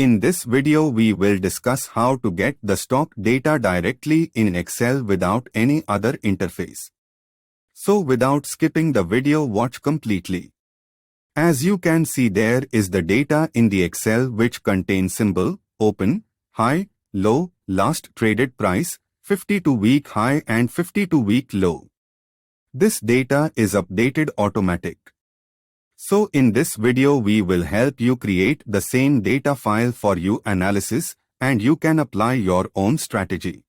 In this video we will discuss how to get the stock data directly in Excel without any other interface. So without skipping the video, watch completely. As you can see, there is the data in the Excel which contains symbol, open, high, low, last traded price, 52-week high and 52-week low. This data is updated automatic. So in this video we will help you create the same data file for your analysis and you can apply your own strategy.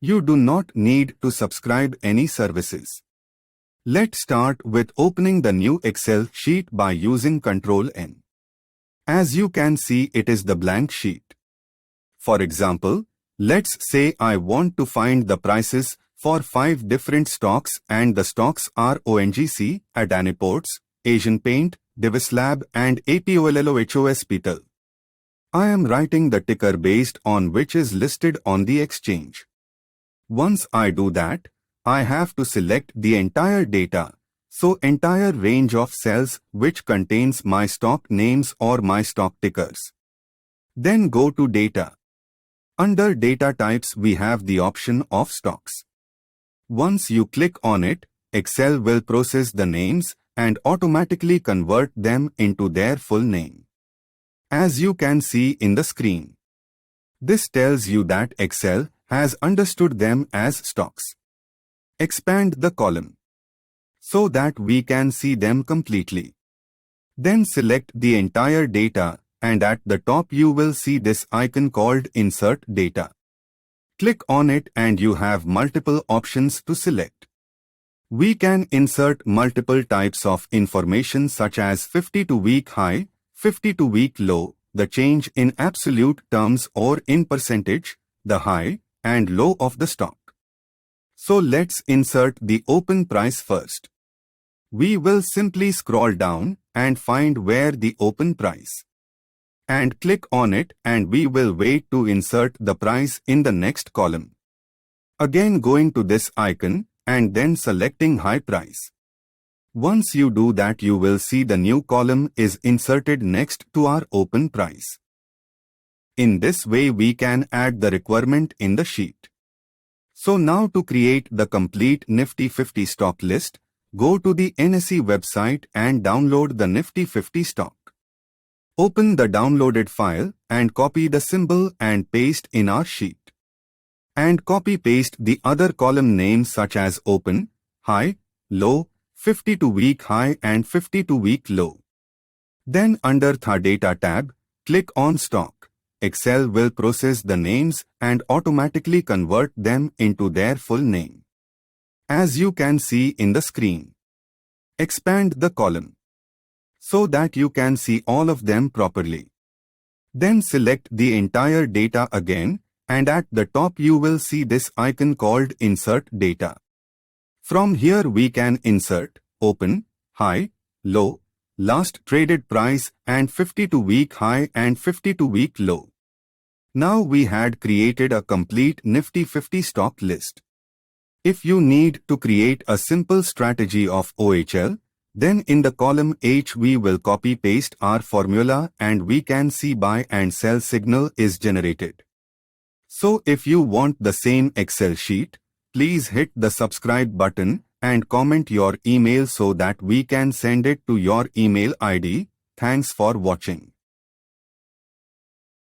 You do not need to subscribe any services. Let's start with opening the new Excel sheet by using Ctrl+N. As you can see, it is the blank sheet. For example, let's say I want to find the prices for 5 different stocks and the stocks are ONGC, Adani Ports, Asian Paint, Divis Lab and APOLLOHOSPital. I am writing the ticker based on which is listed on the exchange. Once I do that, I have to select the entire data, so entire range of cells which contains my stock names or my stock tickers. Then go to Data. Under Data Types we have the option of Stocks. Once you click on it, Excel will process the names and automatically convert them into their full name. As you can see in the screen. This tells you that Excel has understood them as stocks. Expand the column so that we can see them completely. Then select the entire data and at the top you will see this icon called Insert Data. Click on it and you have multiple options to select. We can insert multiple types of information such as 52-week high, 52-week low, the change in absolute terms or in percentage, the high and low of the stock. So let's insert the open price first. We will simply scroll down and find where the open price. And click on it and we will wait to insert the price in the next column. Again going to this icon and then selecting high price. Once you do that you will see the new column is inserted next to our open price. In this way we can add the requirement in the sheet. So now to create the complete Nifty 50 stock list, go to the NSE website and download the Nifty 50 stock. Open the downloaded file and copy the symbol and paste in our sheet. And copy-paste the other column names such as open, high, low, 52-week high and 52-week low. Then under the Data tab, click on Stock. Excel will process the names and automatically convert them into their full name. As you can see in the screen. Expand the column so that you can see all of them properly. Then select the entire data again and at the top you will see this icon called Insert Data. From here we can insert open, high, low, last traded price and 52-week high and 52-week low. Now we had created a complete Nifty 50 stock list. If you need to create a simple strategy of OHL, then in the column H we will copy-paste our formula and we can see buy and sell signal is generated. So if you want the same Excel sheet, please hit the subscribe button and comment your email so that we can send it to your email ID. Thanks for watching.